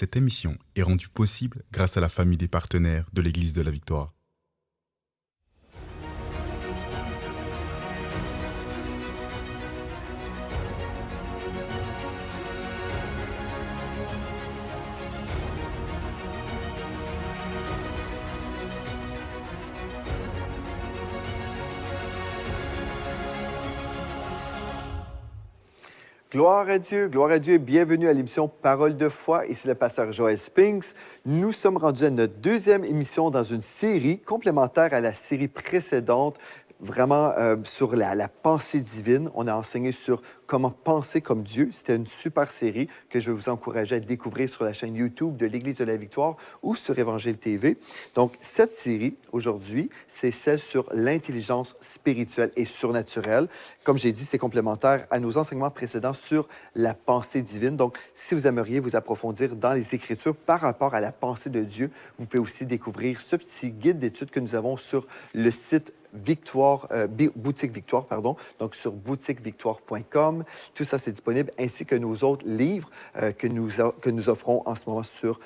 Cette émission est rendue possible grâce à la famille des partenaires de l'Église de la Victoire. Gloire à Dieu et bienvenue à l'émission Parole de foi. Ici le pasteur Joël Spinks. Nous sommes rendus à notre deuxième émission dans une série complémentaire à la série précédente, vraiment sur la pensée divine. On a enseigné sur comment penser comme Dieu. C'était une super série que je vais vous encourager à découvrir sur la chaîne YouTube de l'Église de la Victoire ou sur Évangile TV. Donc, cette série, aujourd'hui, c'est celle sur l'intelligence spirituelle et surnaturelle. Comme j'ai dit, c'est complémentaire à nos enseignements précédents sur la pensée divine. Donc, si vous aimeriez vous approfondir dans les Écritures par rapport à la pensée de Dieu, vous pouvez aussi découvrir ce petit guide d'études que nous avons sur le site Boutique Victoire, pardon, donc sur boutiquevictoire.com. Tout ça, c'est disponible, ainsi que nos autres livres que nous offrons en ce moment sur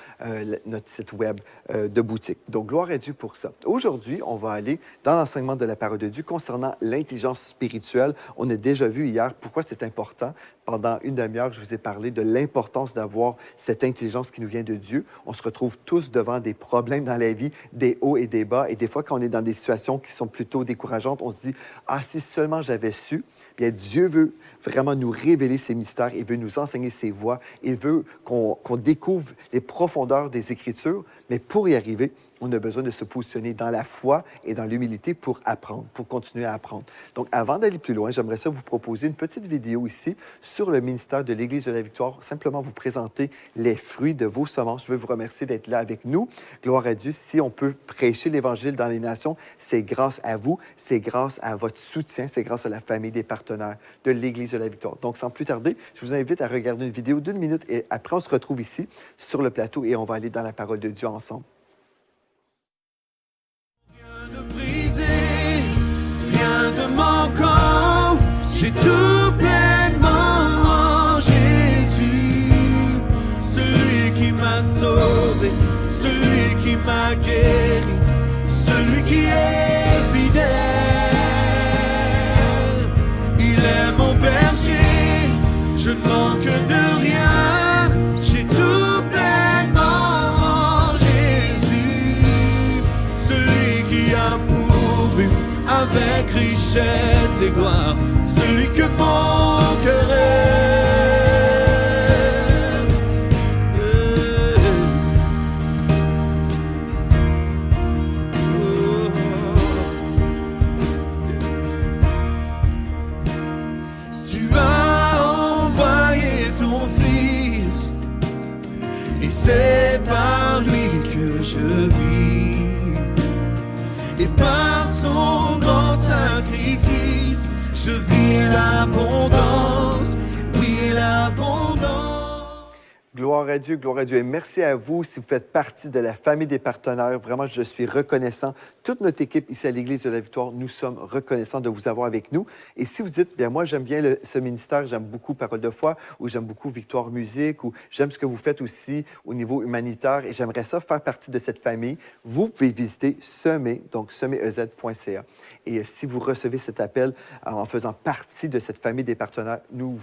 notre site web de boutique. Donc, gloire à Dieu pour ça. Aujourd'hui, on va aller dans l'enseignement de la parole de Dieu concernant l'intelligence spirituelle. On a déjà vu hier pourquoi c'est important. Pendant une demi-heure, je vous ai parlé de l'importance d'avoir cette intelligence qui nous vient de Dieu. On se retrouve tous devant des problèmes dans la vie, des hauts et des bas. Et des fois, quand on est dans des situations qui sont plutôt décourageantes, on se dit « Ah, si seulement j'avais su ». Bien, Dieu veut vraiment nous révéler ses mystères. Il veut nous enseigner ses voies. Il veut qu'on découvre les profondeurs des Écritures. Mais pour y arriver, on a besoin de se positionner dans la foi et dans l'humilité pour apprendre, pour continuer à apprendre. Donc, avant d'aller plus loin, j'aimerais ça vous proposer une petite vidéo ici sur le ministère de l'Église de la Victoire. Simplement vous présenter les fruits de vos semences. Je veux vous remercier d'être là avec nous. Gloire à Dieu. Si on peut prêcher l'Évangile dans les nations, c'est grâce à vous, c'est grâce à votre soutien, c'est grâce à la famille des partenaires de l'Église de la Victoire. Donc, sans plus tarder, je vous invite à regarder une vidéo d'1 minute et après, on se retrouve ici sur le plateau et on va aller dans la parole de Dieu ensemble. Rien de brisé, rien de manquant, j'ai tout pleinement en Jésus, celui qui m'a sauvé, celui qui m'a guéri, celui qui est fidèle. Il est mon berger, je ne manque de rien, j'ai tout pleinement en Jésus, celui qui a pourvu avec richesse et gloire, celui que mon cœur aime. Tu as envoyé ton Fils, et c'est par lui que je vis, et par son grand sacrifice, je vis l'abondance, oui l'abondance. Gloire à Dieu et merci à vous si vous faites partie de la famille des partenaires. Vraiment, je suis reconnaissant. Toute notre équipe ici à l'Église de la Victoire, nous sommes reconnaissants de vous avoir avec nous. Et si vous dites, bien moi j'aime bien ce ministère, j'aime beaucoup Parole de foi, ou j'aime beaucoup Victoire Musique, ou j'aime ce que vous faites aussi au niveau humanitaire, et j'aimerais ça faire partie de cette famille, vous pouvez visiter Semer, donc semerez.ca. Et si vous recevez cet appel en faisant partie de cette famille des partenaires, nous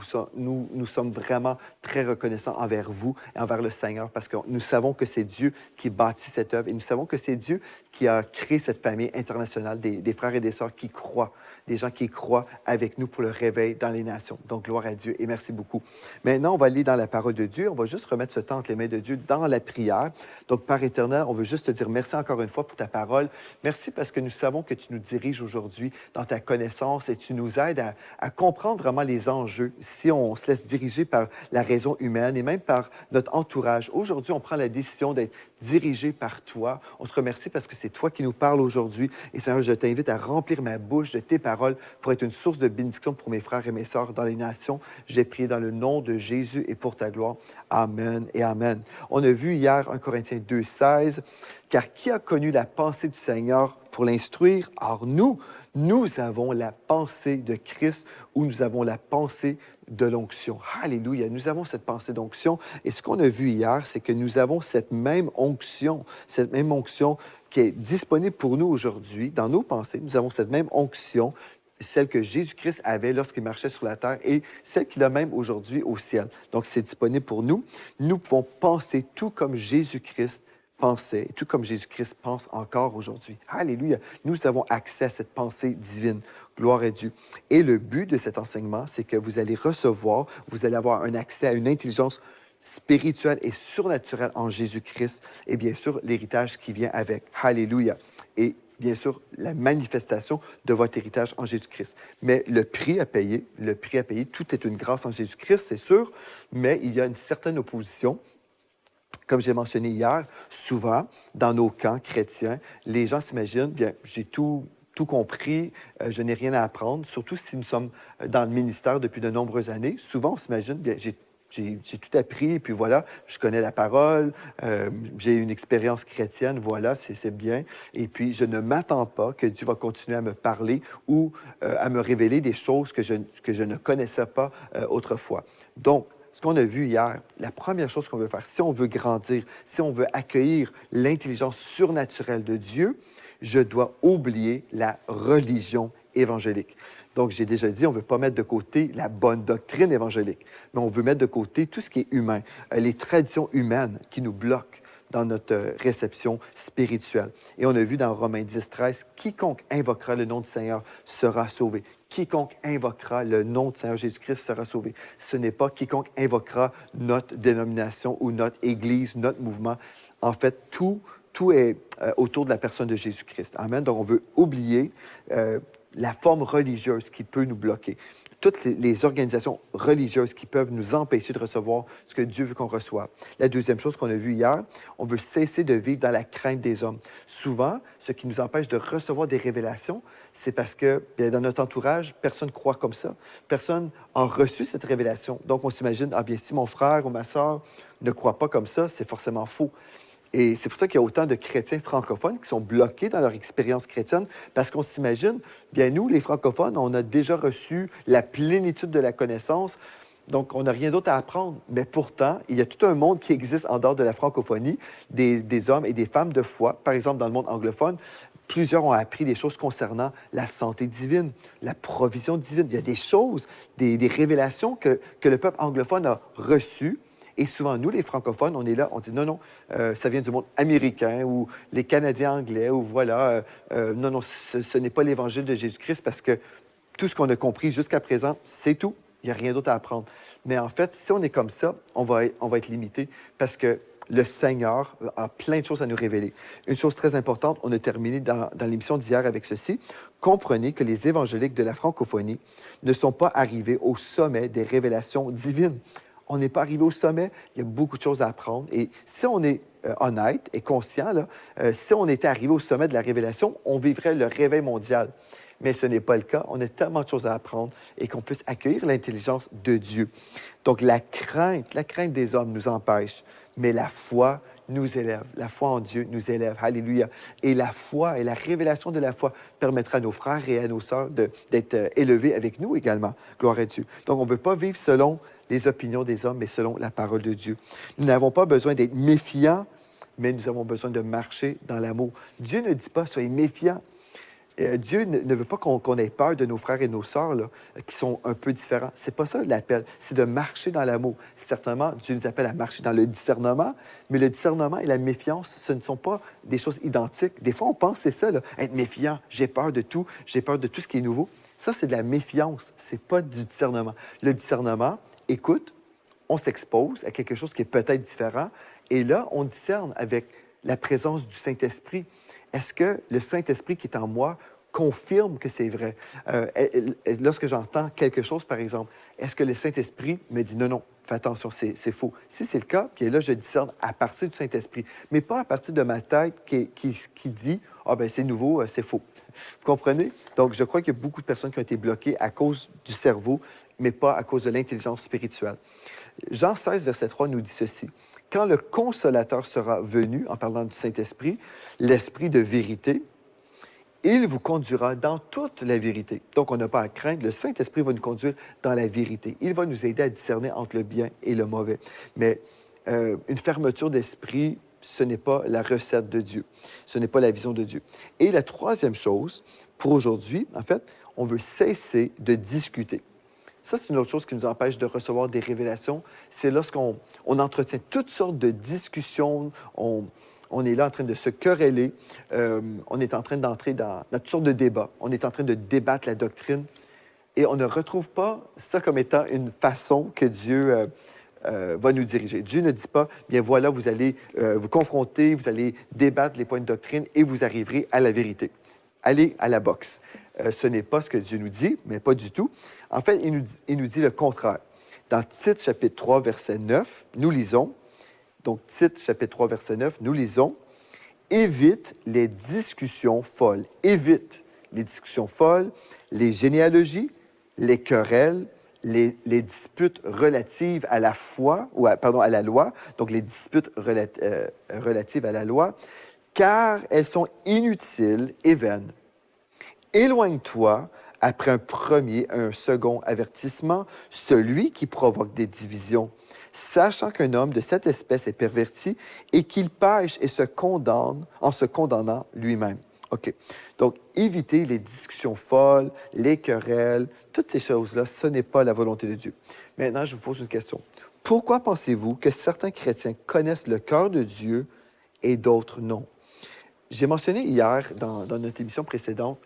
sommes vraiment très reconnaissants envers vous et envers le Seigneur parce que nous savons que c'est Dieu qui bâtit cette œuvre et nous savons que c'est Dieu qui a créé cette famille internationale des frères et des sœurs qui croient, des gens qui croient avec nous pour le réveil dans les nations. Donc, gloire à Dieu et merci beaucoup. Maintenant, on va aller dans la parole de Dieu. On va juste remettre ce temps entre les mains de Dieu dans la prière. Donc, Père éternel, on veut juste te dire merci encore une fois pour ta parole. Merci parce que nous savons que tu nous diriges aujourd'hui dans ta connaissance et tu nous aides à comprendre vraiment les enjeux si on se laisse diriger par la raison humaine et même par notre entourage. Aujourd'hui, on prend la décision d'être dirigé par toi. On te remercie parce que c'est toi qui nous parles aujourd'hui. Et Seigneur, je t'invite à remplir ma bouche de tes paroles pour être une source de bénédiction pour mes frères et mes sœurs dans les nations. J'ai prié dans le nom de Jésus et pour ta gloire. Amen et Amen. On a vu hier 1 Corinthiens 2, 16. Car qui a connu la pensée du Seigneur pour l'instruire? Or, nous avons la pensée de Christ ou nous avons la pensée de l'onction. Alléluia, nous avons cette pensée d'onction. Et ce qu'on a vu hier, c'est que nous avons cette même onction qui est disponible pour nous aujourd'hui dans nos pensées. Nous avons cette même onction, celle que Jésus-Christ avait lorsqu'il marchait sur la terre et celle qu'il a même aujourd'hui au ciel. Donc, c'est disponible pour nous. Nous pouvons penser tout comme Jésus-Christ pensait, et tout comme Jésus-Christ pense encore aujourd'hui. Alléluia! Nous avons accès à cette pensée divine. Gloire à Dieu. Et le but de cet enseignement, c'est que vous allez recevoir, vous allez avoir un accès à une intelligence spirituelle et surnaturelle en Jésus-Christ et bien sûr, l'héritage qui vient avec. Alléluia! Et bien sûr, la manifestation de votre héritage en Jésus-Christ. Mais le prix à payer, tout est une grâce en Jésus-Christ, c'est sûr, mais il y a une certaine opposition. Comme j'ai mentionné hier, souvent, dans nos camps chrétiens, les gens s'imaginent, bien, j'ai tout compris, je n'ai rien à apprendre, surtout si nous sommes dans le ministère depuis de nombreuses années. Souvent, on s'imagine, bien, j'ai tout appris, et puis voilà, je connais la parole, j'ai une expérience chrétienne, voilà, c'est bien. Et puis, je ne m'attends pas que Dieu va continuer à me parler ou à me révéler des choses que je ne connaissais pas autrefois. Donc, ce qu'on a vu hier, la première chose qu'on veut faire, si on veut grandir, si on veut accueillir l'intelligence surnaturelle de Dieu, je dois oublier la religion évangélique. Donc, j'ai déjà dit, on ne veut pas mettre de côté la bonne doctrine évangélique, mais on veut mettre de côté tout ce qui est humain, les traditions humaines qui nous bloquent dans notre réception spirituelle. Et on a vu dans Romains 10, 13, « Quiconque invoquera le nom du Seigneur sera sauvé. Quiconque invoquera le nom du Seigneur Jésus-Christ sera sauvé. » Ce n'est pas quiconque invoquera notre dénomination ou notre Église, notre mouvement. En fait, tout est autour de la personne de Jésus-Christ. Amen. Donc, on veut oublier la forme religieuse qui peut nous bloquer. Toutes les organisations religieuses qui peuvent nous empêcher de recevoir ce que Dieu veut qu'on reçoive. La deuxième chose qu'on a vue hier, on veut cesser de vivre dans la crainte des hommes. Souvent, ce qui nous empêche de recevoir des révélations, c'est parce que bien, dans notre entourage, personne ne croit comme ça. Personne n'a reçu cette révélation. Donc, on s'imagine, ah bien, si mon frère ou ma sœur ne croit pas comme ça, c'est forcément faux. Et c'est pour ça qu'il y a autant de chrétiens francophones qui sont bloqués dans leur expérience chrétienne, parce qu'on s'imagine, bien nous, les francophones, on a déjà reçu la plénitude de la connaissance, donc on n'a rien d'autre à apprendre. Mais pourtant, il y a tout un monde qui existe en dehors de la francophonie, des hommes et des femmes de foi. Par exemple, dans le monde anglophone, plusieurs ont appris des choses concernant la santé divine, la provision divine. Il y a des choses, des révélations que le peuple anglophone a reçues. Et souvent, nous, les francophones, on est là, on dit non, ça vient du monde américain ou les Canadiens anglais ou voilà, non, ce n'est pas l'évangile de Jésus-Christ parce que tout ce qu'on a compris jusqu'à présent, c'est tout. Il n'y a rien d'autre à apprendre. Mais en fait, si on est comme ça, on va être limité parce que le Seigneur a plein de choses à nous révéler. Une chose très importante, on a terminé dans l'émission d'hier avec ceci. Comprenez que les évangéliques de la francophonie ne sont pas arrivés au sommet des révélations divines. On n'est pas arrivé au sommet, il y a beaucoup de choses à apprendre. Et si on est honnête et conscient, là, si on était arrivé au sommet de la révélation, on vivrait le réveil mondial. Mais ce n'est pas le cas. On a tellement de choses à apprendre et qu'on puisse accueillir l'intelligence de Dieu. Donc, la crainte des hommes nous empêche, mais la foi nous élève. La foi en Dieu nous élève. Alléluia. Et la foi et la révélation de la foi permettra à nos frères et à nos sœurs d'être élevés avec nous également. Gloire à Dieu. Donc, on ne veut pas vivre selon les opinions des hommes, mais selon la parole de Dieu. Nous n'avons pas besoin d'être méfiants, mais nous avons besoin de marcher dans l'amour. Dieu ne dit pas « soyez méfiants ». Dieu ne veut pas qu'on ait peur de nos frères et nos sœurs là, qui sont un peu différents. C'est pas ça l'appel, c'est de marcher dans l'amour. Certainement, Dieu nous appelle à marcher dans le discernement, mais le discernement et la méfiance, ce ne sont pas des choses identiques. Des fois, on pense que c'est ça, là, être méfiant, j'ai peur de tout ce qui est nouveau. Ça, c'est de la méfiance, c'est pas du discernement. Le discernement, écoute, on s'expose à quelque chose qui est peut-être différent, et là, on discerne avec la présence du Saint-Esprit. Est-ce que le Saint-Esprit qui est en moi confirme que c'est vrai? Lorsque j'entends quelque chose, par exemple, est-ce que le Saint-Esprit me dit non, fais attention, c'est faux? Si c'est le cas, puis là, je discerne à partir du Saint-Esprit, mais pas à partir de ma tête qui dit ah ben c'est nouveau, c'est faux. Vous comprenez? Donc, je crois qu'il y a beaucoup de personnes qui ont été bloquées à cause du cerveau, mais pas à cause de l'intelligence spirituelle. Jean 16, verset 3 nous dit ceci. « quand le Consolateur sera venu, en parlant du Saint-Esprit, l'Esprit de vérité, il vous conduira dans toute la vérité. Donc, on n'a pas à craindre. Le Saint-Esprit va nous conduire dans la vérité. Il va nous aider à discerner entre le bien et le mauvais. Mais une fermeture d'esprit, ce n'est pas la recette de Dieu. Ce n'est pas la vision de Dieu. Et la troisième chose, pour aujourd'hui, en fait, on veut cesser de discuter. Ça, c'est une autre chose qui nous empêche de recevoir des révélations. C'est lorsqu'on entretient toutes sortes de discussions, on est là en train de se quereller, on est en train d'entrer dans toutes sortes de débats, on est en train de débattre la doctrine, et on ne retrouve pas ça comme étant une façon que Dieu va nous diriger. Dieu ne dit pas, bien voilà, vous allez vous confronter, vous allez débattre les points de doctrine et vous arriverez à la vérité. Allez à la boxe. Ce n'est pas ce que Dieu nous dit, mais pas du tout. En fait, il nous dit le contraire. Dans Tite, chapitre 3, verset 9, nous lisons, donc Tite, chapitre 3, verset 9, nous lisons « Évite les discussions folles. » Évite les discussions folles, les généalogies, les querelles, les disputes relatives à la foi, à la loi, donc les disputes relatives à la loi, car elles sont inutiles et vaines. Éloigne-toi, après un second avertissement, celui qui provoque des divisions, sachant qu'un homme de cette espèce est perverti et qu'il pêche et se condamne en se condamnant lui-même. OK. Donc, évitez les discussions folles, les querelles, toutes ces choses-là, ce n'est pas la volonté de Dieu. Maintenant, je vous pose une question. Pourquoi pensez-vous que certains chrétiens connaissent le cœur de Dieu et d'autres non? J'ai mentionné hier, dans notre émission précédente,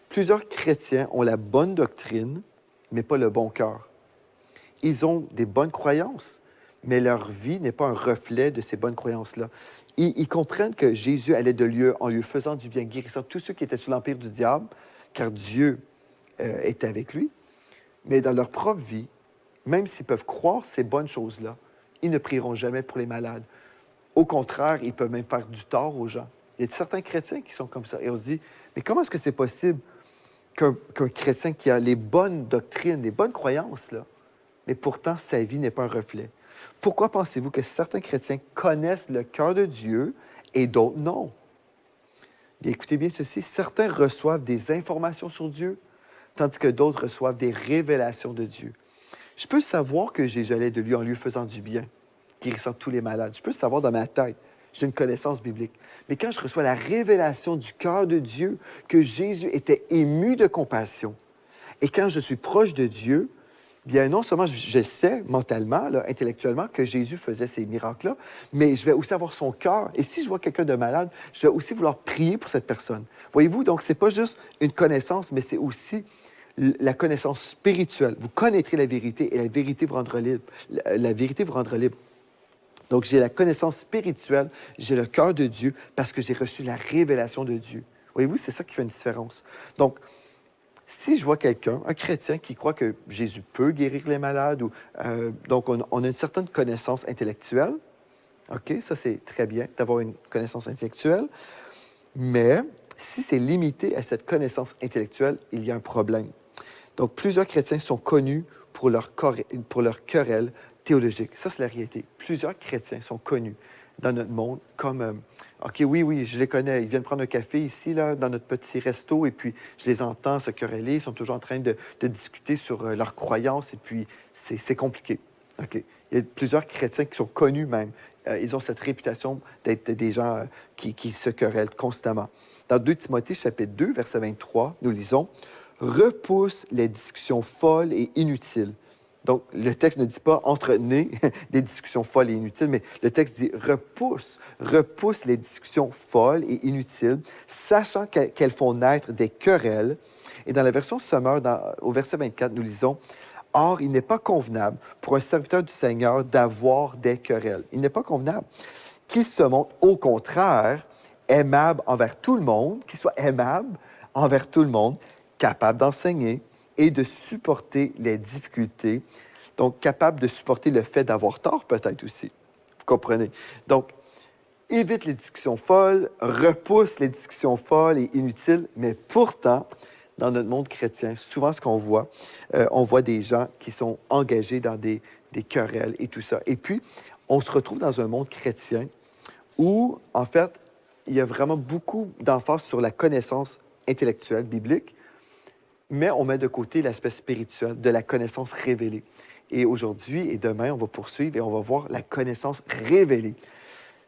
plusieurs chrétiens ont la bonne doctrine, mais pas le bon cœur. Ils ont des bonnes croyances, mais leur vie n'est pas un reflet de ces bonnes croyances-là. Ils comprennent que Jésus allait de lieu en lieu, faisant du bien, guérissant tous ceux qui étaient sous l'empire du diable, car Dieu était avec lui. Mais dans leur propre vie, même s'ils peuvent croire ces bonnes choses-là, ils ne prieront jamais pour les malades. Au contraire, ils peuvent même faire du tort aux gens. Il y a certains chrétiens qui sont comme ça. Et on se dit, mais comment est-ce que c'est possible qu'un chrétien qui a les bonnes doctrines, les bonnes croyances, là, mais pourtant sa vie n'est pas un reflet? Pourquoi pensez-vous que certains chrétiens connaissent le cœur de Dieu et d'autres non? Bien, écoutez bien ceci, certains reçoivent des informations sur Dieu, tandis que d'autres reçoivent des révélations de Dieu. Je peux savoir que Jésus allait de lieu en lieu faisant du bien, guérissant tous les malades. Je peux le savoir dans ma tête. J'ai une connaissance biblique. Mais quand je reçois la révélation du cœur de Dieu, que Jésus était ému de compassion, et quand je suis proche de Dieu, bien non seulement je sais mentalement, là, intellectuellement, que Jésus faisait ces miracles-là, mais je vais aussi avoir son cœur. Et si je vois quelqu'un de malade, je vais aussi vouloir prier pour cette personne. Voyez-vous, donc ce n'est pas juste une connaissance, mais c'est aussi la connaissance spirituelle. Vous connaîtrez la vérité et la vérité vous rendra libre. La vérité vous rendra libre. Donc, j'ai la connaissance spirituelle, j'ai le cœur de Dieu parce que j'ai reçu la révélation de Dieu. Voyez-vous, c'est ça qui fait une différence. Donc, si je vois quelqu'un, un chrétien, qui croit que Jésus peut guérir les malades, donc on a une certaine connaissance intellectuelle, OK, ça c'est très bien d'avoir une connaissance intellectuelle, mais si c'est limité à cette connaissance intellectuelle, il y a un problème. Donc, plusieurs chrétiens sont connus pour leur querelle théologique. Ça, c'est la réalité. Plusieurs chrétiens sont connus dans notre monde comme OK, oui, je les connais. Ils viennent prendre un café ici, là, dans notre petit resto, et puis je les entends se quereller. Ils sont toujours en train de discuter sur leurs croyances, et puis c'est compliqué. OK. Il y a plusieurs chrétiens qui sont connus même. Ils ont cette réputation d'être des gens qui se querellent constamment. Dans 2 Timothée, chapitre 2, verset 23, nous lisons « Repousse les discussions folles et inutiles. » Donc, le texte ne dit pas « entretenez des discussions folles et inutiles », mais le texte dit « repousse les discussions folles et inutiles, sachant qu'elles font naître des querelles. » Et dans la version Sommaire, au verset 24, nous lisons « Or, il n'est pas convenable pour un serviteur du Seigneur d'avoir des querelles. » Il n'est pas convenable qu'il se montre au contraire aimable envers tout le monde, qu'il soit aimable envers tout le monde, capable d'enseigner et de supporter les difficultés, donc capable de supporter le fait d'avoir tort peut-être aussi. Vous comprenez? Donc, évite les discussions folles, repousse les discussions folles et inutiles, mais pourtant, dans notre monde chrétien, souvent ce qu'on voit, on voit des gens qui sont engagés dans des querelles et tout ça. Et puis, on se retrouve dans un monde chrétien où, en fait, il y a vraiment beaucoup d'emphase sur la connaissance intellectuelle biblique, mais on met de côté l'aspect spirituel de la connaissance révélée. Et aujourd'hui et demain, on va poursuivre et on va voir la connaissance révélée.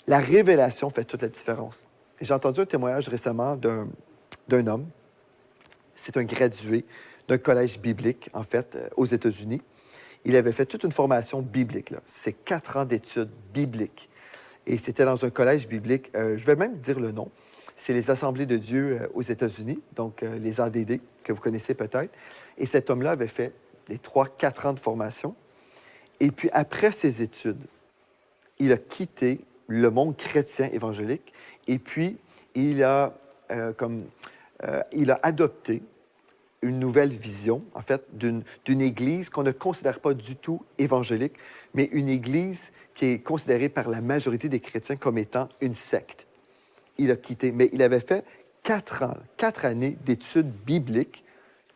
La révélation fait toute la différence. J'ai entendu un témoignage récemment d'un homme. C'est un gradué d'un collège biblique, en fait, aux États-Unis. Il avait fait toute une formation biblique. Là. C'est 4 ans d'études bibliques. Et c'était dans un collège biblique, je vais même dire le nom. C'est les Assemblées de Dieu aux États-Unis, donc les ADD, que vous connaissez peut-être. Et cet homme-là avait fait les 3-4 ans de formation. Et puis, après ses études, il a quitté le monde chrétien évangélique et puis il a adopté une nouvelle vision, en fait, d'une Église qu'on ne considère pas du tout évangélique, mais une Église qui est considérée par la majorité des chrétiens comme étant une secte. Il a quitté, mais il avait fait 4 années d'études bibliques.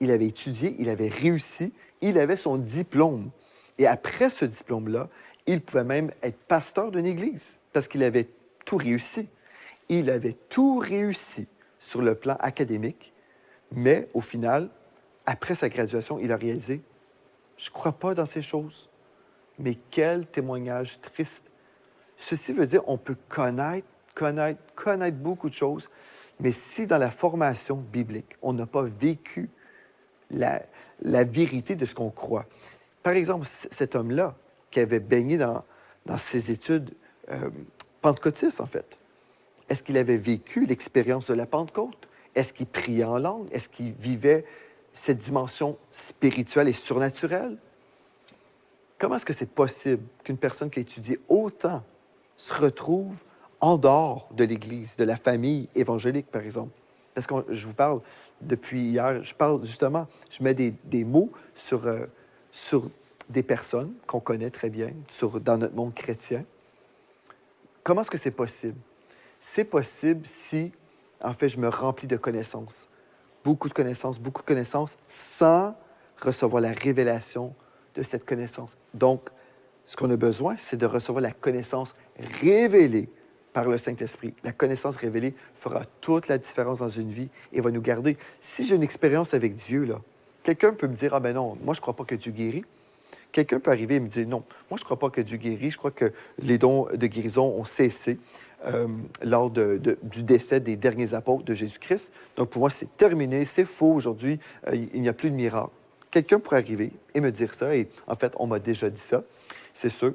Il avait étudié, il avait réussi, il avait son diplôme. Et après ce diplôme-là, il pouvait même être pasteur d'une Église parce qu'il avait tout réussi. Il avait tout réussi sur le plan académique, mais au final, après sa graduation, il a réalisé « Je ne crois pas dans ces choses. » Mais quel témoignage triste. Ceci veut dire qu'on peut connaître beaucoup de choses, mais si dans la formation biblique, on n'a pas vécu la vérité de ce qu'on croit. Par exemple, cet homme-là, qui avait baigné dans ses études pentecôtistes, en fait, est-ce qu'il avait vécu l'expérience de la Pentecôte? Est-ce qu'il priait en langue? Est-ce qu'il vivait cette dimension spirituelle et surnaturelle? Comment est-ce que c'est possible qu'une personne qui a étudié autant se retrouve en dehors de l'Église, de la famille évangélique, par exemple? Parce que je vous parle depuis hier, je mets des mots sur des personnes qu'on connaît très bien, dans notre monde chrétien. Comment est-ce que c'est possible? C'est possible si, en fait, je me remplis de connaissances. Beaucoup de connaissances, sans recevoir la révélation de cette connaissance. Donc, ce qu'on a besoin, c'est de recevoir la connaissance révélée par le Saint-Esprit. La connaissance révélée fera toute la différence dans une vie et va nous garder. Si j'ai une expérience avec Dieu, là, quelqu'un peut me dire « Ah ben non, moi je ne crois pas que Dieu guérit. » Quelqu'un peut arriver et me dire « Non, moi je ne crois pas que Dieu guérit. Je crois que les dons de guérison ont cessé lors du décès des derniers apôtres de Jésus-Christ. Donc pour moi, c'est terminé, c'est faux aujourd'hui, il n'y a plus de miracle. » Quelqu'un pourrait arriver et me dire ça, et en fait, on m'a déjà dit ça, c'est sûr.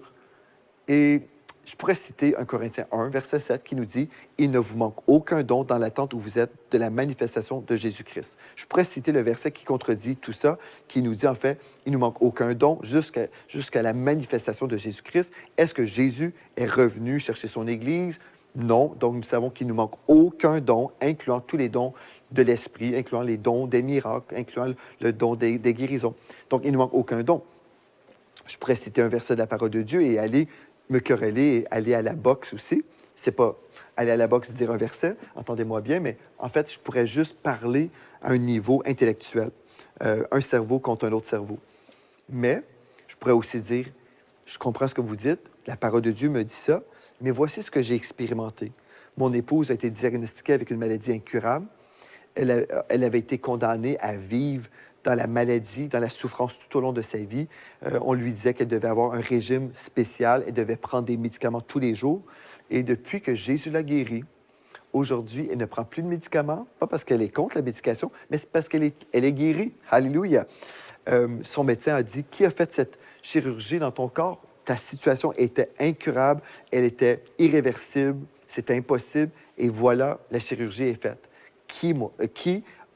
Et je pourrais citer 1 Corinthiens 1, verset 7, qui nous dit « Il ne vous manque aucun don dans l'attente où vous êtes de la manifestation de Jésus-Christ. » Je pourrais citer le verset qui contredit tout ça, qui nous dit en fait « Il ne nous manque aucun don jusqu'à la manifestation de Jésus-Christ. » Est-ce que Jésus est revenu chercher son Église? Non. Donc nous savons qu'il ne nous manque aucun don, incluant tous les dons de l'Esprit, incluant les dons des miracles, incluant le don des guérisons. Donc il ne nous manque aucun don. Je pourrais citer un verset de la parole de Dieu et aller me quereller et aller à la boxe aussi. C'est pas aller à la boxe dire un verset, entendez-moi bien, mais en fait, je pourrais juste parler à un niveau intellectuel, un cerveau contre un autre cerveau. Mais je pourrais aussi dire, je comprends ce que vous dites, la parole de Dieu me dit ça, mais voici ce que j'ai expérimenté. Mon épouse a été diagnostiquée avec une maladie incurable. Elle avait été condamnée à vivre dans la maladie, dans la souffrance tout au long de sa vie. On lui disait qu'elle devait avoir un régime spécial, elle devait prendre des médicaments tous les jours. Et depuis que Jésus l'a guérie, aujourd'hui, elle ne prend plus de médicaments, pas parce qu'elle est contre la médication, mais c'est parce qu'elle est guérie. Alléluia! Son médecin a dit, qui a fait cette chirurgie dans ton corps? Ta situation était incurable, elle était irréversible, c'était impossible, et voilà, la chirurgie est faite. Qui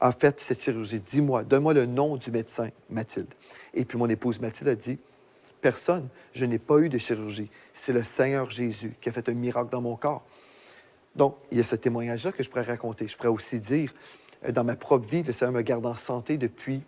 a fait cette chirurgie? Dis-moi, donne-moi le nom du médecin, Mathilde. Et puis mon épouse Mathilde a dit, personne, je n'ai pas eu de chirurgie. C'est le Seigneur Jésus qui a fait un miracle dans mon corps. Donc, il y a ce témoignage-là que je pourrais raconter. Je pourrais aussi dire, dans ma propre vie, le Seigneur me garde en santé depuis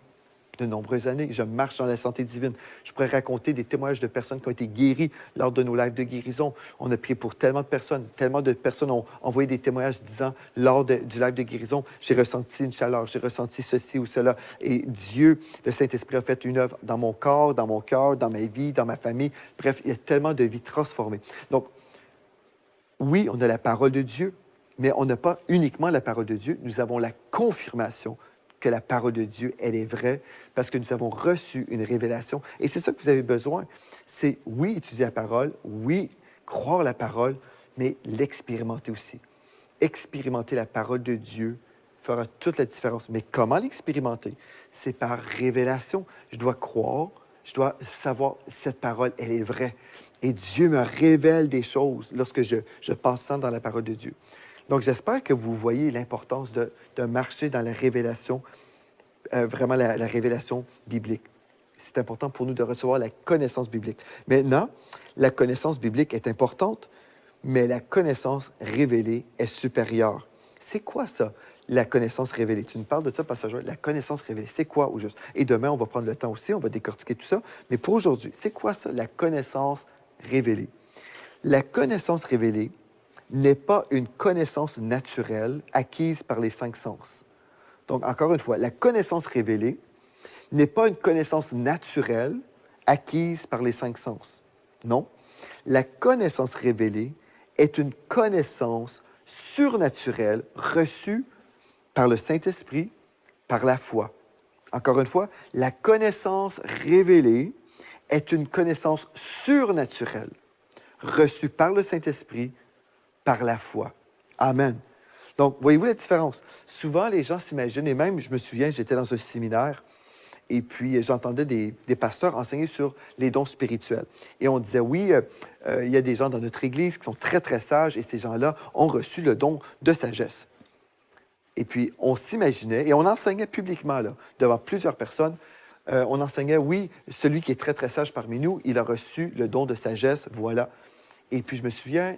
de nombreuses années. Je marche dans la santé divine. Je pourrais raconter des témoignages de personnes qui ont été guéries lors de nos lives de guérison. On a prié pour tellement de personnes ont envoyé des témoignages disant, du live de guérison, j'ai ressenti une chaleur, j'ai ressenti ceci ou cela. Et Dieu, le Saint-Esprit a fait une œuvre dans mon corps, dans mon cœur, dans ma vie, dans ma famille. Bref, il y a tellement de vies transformées. Donc, oui, on a la parole de Dieu, mais on n'a pas uniquement la parole de Dieu. Nous avons la confirmation que la parole de Dieu, elle est vraie, parce que nous avons reçu une révélation. Et c'est ça que vous avez besoin. C'est, oui, étudier la parole, oui, croire la parole, mais l'expérimenter aussi. Expérimenter la parole de Dieu fera toute la différence. Mais comment l'expérimenter? C'est par révélation. Je dois croire, je dois savoir, cette parole, elle est vraie. Et Dieu me révèle des choses lorsque je passe temps dans la parole de Dieu. Donc, j'espère que vous voyez l'importance de marcher dans la révélation, vraiment la révélation biblique. C'est important pour nous de recevoir la connaissance biblique. Maintenant, la connaissance biblique est importante, mais la connaissance révélée est supérieure. C'est quoi ça, la connaissance révélée? Tu nous parles de ça, Pasteur Joël. La connaissance révélée, c'est quoi au juste? Et demain, on va prendre le temps aussi, on va décortiquer tout ça. Mais pour aujourd'hui, c'est quoi ça, la connaissance révélée? La connaissance révélée n'est pas une connaissance naturelle acquise par les 5 sens. Donc, encore une fois, la connaissance révélée n'est pas une connaissance naturelle acquise par les 5 sens. Non. La connaissance révélée est une connaissance surnaturelle reçue par le Saint-Esprit, par la foi. Encore une fois, la connaissance révélée est une connaissance surnaturelle reçue par le Saint-Esprit, par la foi. Amen. Donc, voyez-vous la différence? Souvent, les gens s'imaginent, et même, je me souviens, j'étais dans un séminaire, et puis j'entendais des pasteurs enseigner sur les dons spirituels. Et on disait, oui, il y a des gens dans notre Église qui sont très, très sages, et ces gens-là ont reçu le don de sagesse. Et puis, on s'imaginait, et on enseignait publiquement, là, devant plusieurs personnes, on enseignait, oui, celui qui est très, très sage parmi nous, il a reçu le don de sagesse, voilà. Et puis, je me souviens,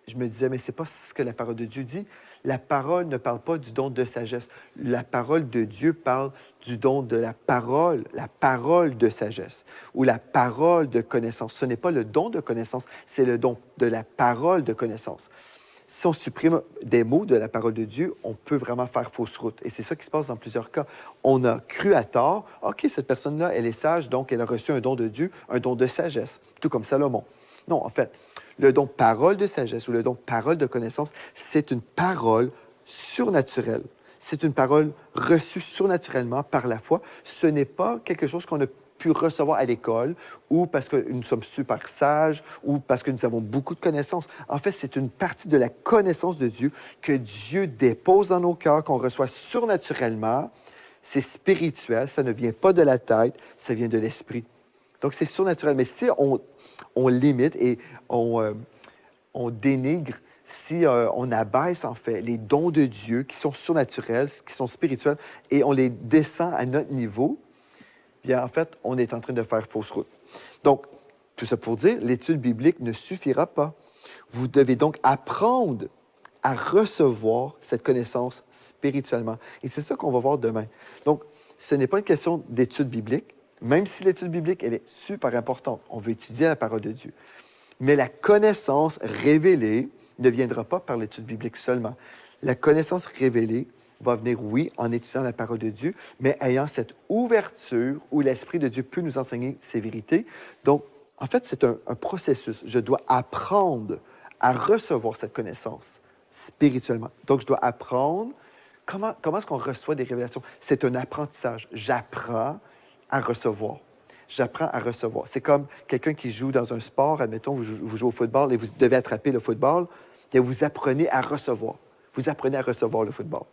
je me disais, mais ce n'est pas ce que la parole de Dieu dit. La parole ne parle pas du don de sagesse. La parole de Dieu parle du don de la parole de sagesse, ou la parole de connaissance. Ce n'est pas le don de connaissance, c'est le don de la parole de connaissance. Si on supprime des mots de la parole de Dieu, on peut vraiment faire fausse route. Et c'est ça qui se passe dans plusieurs cas. On a cru à tort, OK, cette personne-là, elle est sage, donc elle a reçu un don de Dieu, un don de sagesse, tout comme Salomon. Non, en fait, le don parole de sagesse ou le don parole de connaissance, c'est une parole surnaturelle. C'est une parole reçue surnaturellement par la foi. Ce n'est pas quelque chose qu'on a pu recevoir à l'école ou parce que nous sommes super sages ou parce que nous avons beaucoup de connaissances. En fait, c'est une partie de la connaissance de Dieu que Dieu dépose dans nos cœurs, qu'on reçoit surnaturellement. C'est spirituel, ça ne vient pas de la tête, ça vient de l'esprit. Donc, c'est surnaturel. Mais si on limite et on dénigre, si on abaisse, en fait, les dons de Dieu qui sont surnaturels, qui sont spirituels, et on les descend à notre niveau, bien, en fait, on est en train de faire fausse route. Donc, tout ça pour dire, l'étude biblique ne suffira pas. Vous devez donc apprendre à recevoir cette connaissance spirituellement. Et c'est ça qu'on va voir demain. Donc, ce n'est pas une question d'étude biblique, même si l'étude biblique, elle est super importante. On veut étudier la parole de Dieu. Mais la connaissance révélée ne viendra pas par l'étude biblique seulement. La connaissance révélée va venir, oui, en étudiant la parole de Dieu, mais ayant cette ouverture où l'Esprit de Dieu peut nous enseigner ses vérités. Donc, en fait, c'est un processus. Je dois apprendre à recevoir cette connaissance spirituellement. Donc, je dois apprendre comment est-ce qu'on reçoit des révélations. C'est un apprentissage. J'apprends à recevoir. J'apprends à recevoir. C'est comme quelqu'un qui joue dans un sport. Admettons, vous jouez au football et vous devez attraper le football. Et vous apprenez à recevoir. Vous apprenez à recevoir le football.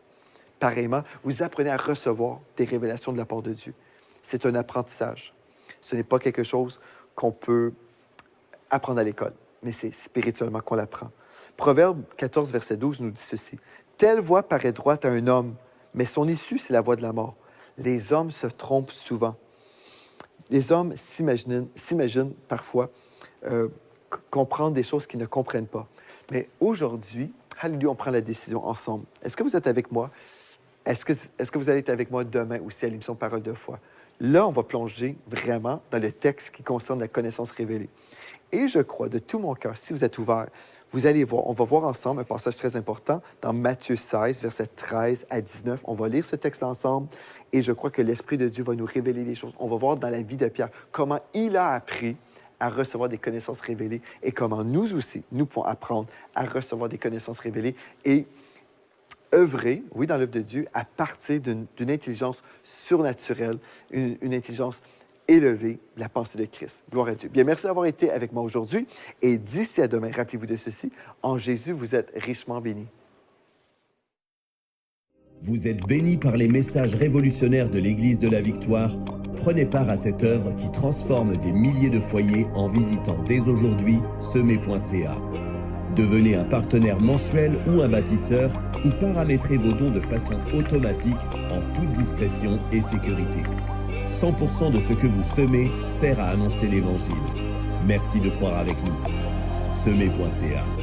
Pareillement, vous apprenez à recevoir des révélations de la part de Dieu. C'est un apprentissage. Ce n'est pas quelque chose qu'on peut apprendre à l'école, mais c'est spirituellement qu'on l'apprend. Proverbe 14, verset 12 nous dit ceci. « Telle voie paraît droite à un homme, mais son issue, c'est la voie de la mort. Les hommes se trompent souvent. » Les hommes s'imaginent parfois comprendre des choses qu'ils ne comprennent pas. Mais aujourd'hui, alléluia, on prend la décision ensemble. Est-ce que vous êtes avec moi? Est-ce que vous allez être avec moi demain aussi à l'émission Parole de foi? Là, on va plonger vraiment dans le texte qui concerne la connaissance révélée. Et je crois de tout mon cœur, si vous êtes ouverts, vous allez voir, on va voir ensemble un passage très important dans Matthieu 16, versets 13 à 19. On va lire ce texte ensemble et je crois que l'Esprit de Dieu va nous révéler des choses. On va voir dans la vie de Pierre comment il a appris à recevoir des connaissances révélées et comment nous aussi, nous pouvons apprendre à recevoir des connaissances révélées et œuvrer, oui, dans l'œuvre de Dieu, à partir d'une intelligence surnaturelle, une intelligence élevée, la pensée de Christ. Gloire à Dieu. Bien, merci d'avoir été avec moi aujourd'hui. Et d'ici à demain, rappelez-vous de ceci, en Jésus, vous êtes richement bénis. Vous êtes bénis par les messages révolutionnaires de l'Église de la Victoire. Prenez part à cette œuvre qui transforme des milliers de foyers en visitant dès aujourd'hui semer.ca. Devenez un partenaire mensuel ou un bâtisseur ou paramétrez vos dons de façon automatique en toute discrétion et sécurité. 100% de ce que vous semez sert à annoncer l'Évangile. Merci de croire avec nous. Semer.ca